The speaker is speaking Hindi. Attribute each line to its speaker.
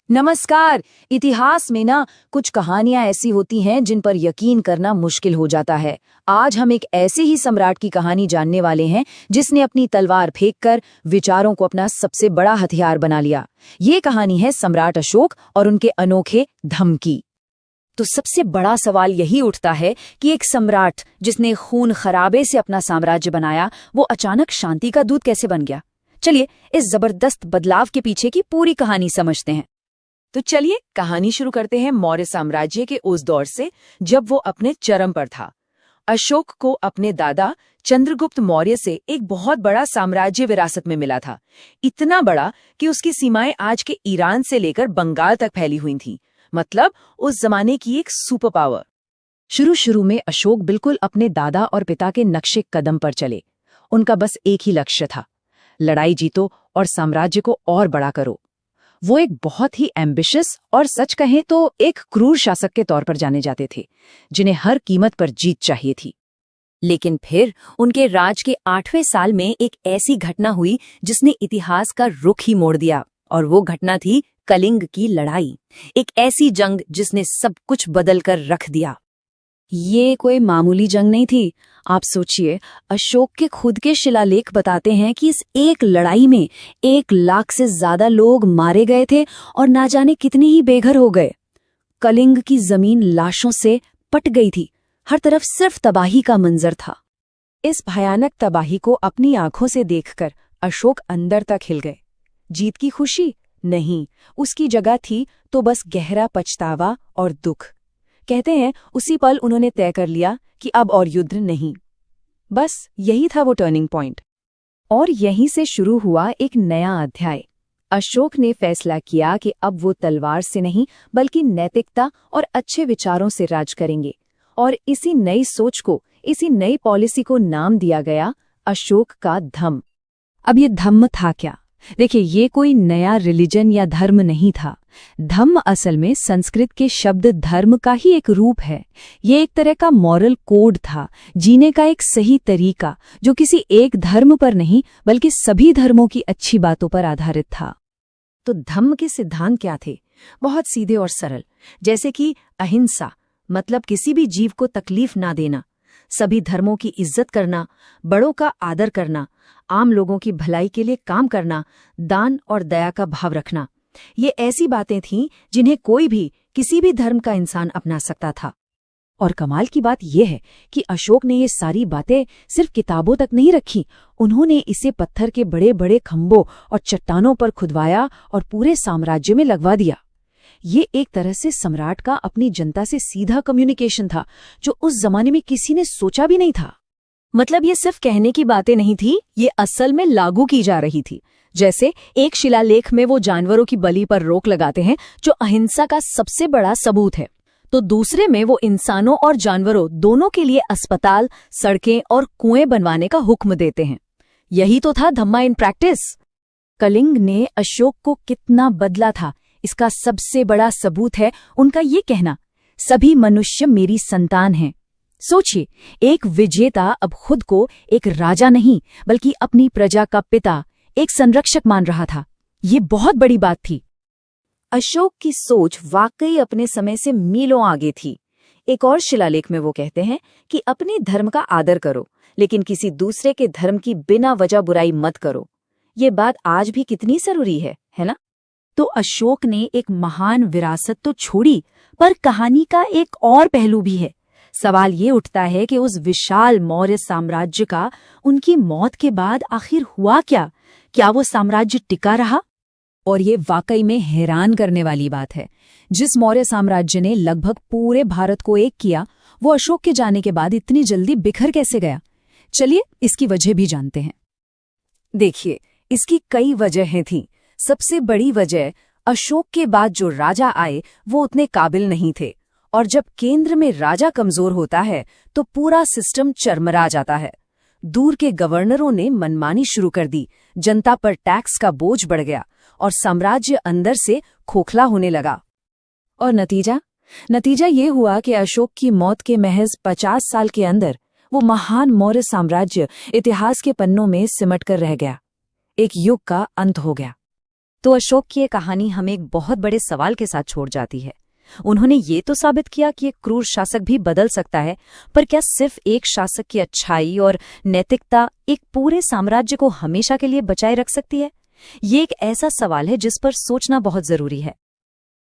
Speaker 1: नमस्कार। इतिहास में ना कुछ कहानियां ऐसी होती हैं जिन पर यकीन करना मुश्किल हो जाता है। आज हम एक ऐसे ही सम्राट की कहानी जानने वाले हैं जिसने अपनी तलवार फेंककर विचारों को अपना सबसे बड़ा हथियार बना लिया। ये कहानी है सम्राट अशोक और उनके अनोखे धम्म की। तो सबसे बड़ा सवाल यही उठता है कि एक सम्राट जिसने खून खराबे से अपना साम्राज्य बनाया, वो अचानक शांति का दूत कैसे बन गया। चलिए इस जबरदस्त बदलाव के पीछे की पूरी कहानी समझते हैं। तो चलिए कहानी शुरू करते हैं मौर्य साम्राज्य के उस दौर से जब वो अपने चरम पर था। अशोक को अपने दादा चंद्रगुप्त मौर्य से एक बहुत बड़ा साम्राज्य विरासत में मिला था। इतना बड़ा कि उसकी सीमाएं आज के ईरान से लेकर बंगाल तक फैली हुई थीं। मतलब उस जमाने की एक सुपर पावर। शुरू में अशोक बिल्कुल अपने दादा और पिता के नक्शे कदम पर चले। उनका बस एक ही लक्ष्य था, लड़ाई जीतो और साम्राज्य को और बड़ा करो। वो एक बहुत ही एम्बिशियस और सच कहें तो एक क्रूर शासक के तौर पर जाने जाते थे, जिन्हें हर कीमत पर जीत चाहिए थी। लेकिन फिर उनके राज के 8वें साल में एक ऐसी घटना हुई जिसने इतिहास का रुख ही मोड़ दिया, और वो घटना थी कलिंग की लड़ाई। एक ऐसी जंग जिसने सब कुछ बदल कर रख दिया। ये कोई मामूली जंग नहीं थी। आप सोचिए, अशोक के खुद के शिलालेख बताते हैं कि इस एक लड़ाई में 1 लाख से ज्यादा लोग मारे गए थे और ना जाने कितने ही बेघर हो गए। कलिंग की जमीन लाशों से पट गई थी। हर तरफ सिर्फ तबाही का मंजर था। इस भयानक तबाही को अपनी आंखों से देखकर अशोक अंदर तक हिल गए। जीत की खुशी नहीं, उसकी जगह थी तो बस गहरा पछतावा और दुख। कहते हैं उसी पल उन्होंने तय कर लिया कि अब और युद्ध नहीं। बस यही था वो टर्निंग पॉइंट। और यहीं से शुरू हुआ एक नया अध्याय। अशोक ने फैसला किया कि अब वो तलवार से नहीं बल्कि नैतिकता और अच्छे विचारों से राज करेंगे। और इसी नई सोच को, इसी नई पॉलिसी को नाम दिया गया अशोक का धम्म। अब ये धम्म था क्या? देखिए, ये कोई नया रिलीजन या धर्म नहीं था। धम्म असल में संस्कृत के शब्द धर्म का ही एक रूप है। ये एक तरह का मॉरल कोड था, जीने का एक सही तरीका, जो किसी एक धर्म पर नहीं बल्कि सभी धर्मों की अच्छी बातों पर आधारित था। तो धम्म के सिद्धांत क्या थे? बहुत सीधे और सरल, जैसे कि अहिंसा, मतलब किसी भी जीव को तकलीफ ना देना, सभी धर्मों की इज्जत करना, बड़ों का आदर करना, आम लोगों की भलाई के लिए काम करना, दान और दया का भाव रखना। ये ऐसी बातें थीं जिन्हें कोई भी किसी भी धर्म का इंसान अपना सकता था। और कमाल की बात यह है कि अशोक ने ये सारी बातें सिर्फ किताबों तक नहीं रखी। उन्होंने इसे पत्थर के बड़े बड़े खंभों और चट्टानों पर खुदवाया और पूरे साम्राज्य में लगवा दिया। ये एक तरह से सम्राट का अपनी जनता से सीधा कम्युनिकेशन था, जो उस जमाने में किसी ने सोचा भी नहीं था। मतलब ये सिर्फ कहने की बातें नहीं थी, ये असल में लागू की जा रही थी। जैसे एक शिलालेख में वो जानवरों की बलि पर रोक लगाते हैं, जो अहिंसा का सबसे बड़ा सबूत है, तो दूसरे में वो इंसानों और जानवरों दोनों के लिए अस्पताल, सड़कें और कुएं बनवाने का हुक्म देते हैं। यही तो था धम्मा इन प्रैक्टिस। कलिंग ने अशोक को कितना बदला था, इसका सबसे बड़ा सबूत है उनका ये कहना, सभी मनुष्य मेरी संतान हैं। सोचिए, एक विजेता अब खुद को एक राजा नहीं बल्कि अपनी प्रजा का पिता, एक संरक्षक मान रहा था। ये बहुत बड़ी बात थी। अशोक की सोच वाकई अपने समय से मीलों आगे थी। एक और शिलालेख में वो कहते हैं कि अपने धर्म का आदर करो, लेकिन किसी दूसरे के धर्म की बिना वजह बुराई मत करो। ये बात आज भी कितनी जरूरी है ना? तो अशोक ने एक महान विरासत तो छोड़ी, पर कहानी का एक और पहलू भी है। सवाल ये उठता है कि उस विशाल मौर्य साम्राज्य का उनकी मौत के बाद आखिर हुआ क्या? क्या वो साम्राज्य टिका रहा? और ये वाकई में हैरान करने वाली बात है। जिस मौर्य साम्राज्य ने लगभग पूरे भारत को एक किया, वो अशोक के जाने के बाद इतनी जल्दी बिखर कैसे गया? चलिए इसकी वजह भी जानते हैं। देखिए, इसकी कई वजहें थीं। सबसे बड़ी वजह, अशोक के बाद जो राजा आए वो उतने काबिल नहीं थे, और जब केंद्र में राजा कमजोर होता है तो पूरा सिस्टम चरमरा जाता है। दूर के गवर्नरों ने मनमानी शुरू कर दी, जनता पर टैक्स का बोझ बढ़ गया और साम्राज्य अंदर से खोखला होने लगा। और नतीजा ये हुआ कि अशोक की मौत के महज 50 साल के अंदर वो महान मौर्य साम्राज्य इतिहास के पन्नों में सिमट कर रह गया। एक युग का अंत हो गया। तो अशोक की ये कहानी हमें एक बहुत बड़े सवाल के साथ छोड़ जाती है। उन्होंने ये तो साबित किया कि एक क्रूर शासक भी बदल सकता है, पर क्या सिर्फ एक शासक की अच्छाई और नैतिकता एक पूरे साम्राज्य को हमेशा के लिए बचाए रख सकती है? ये एक ऐसा सवाल है जिस पर सोचना बहुत जरूरी है।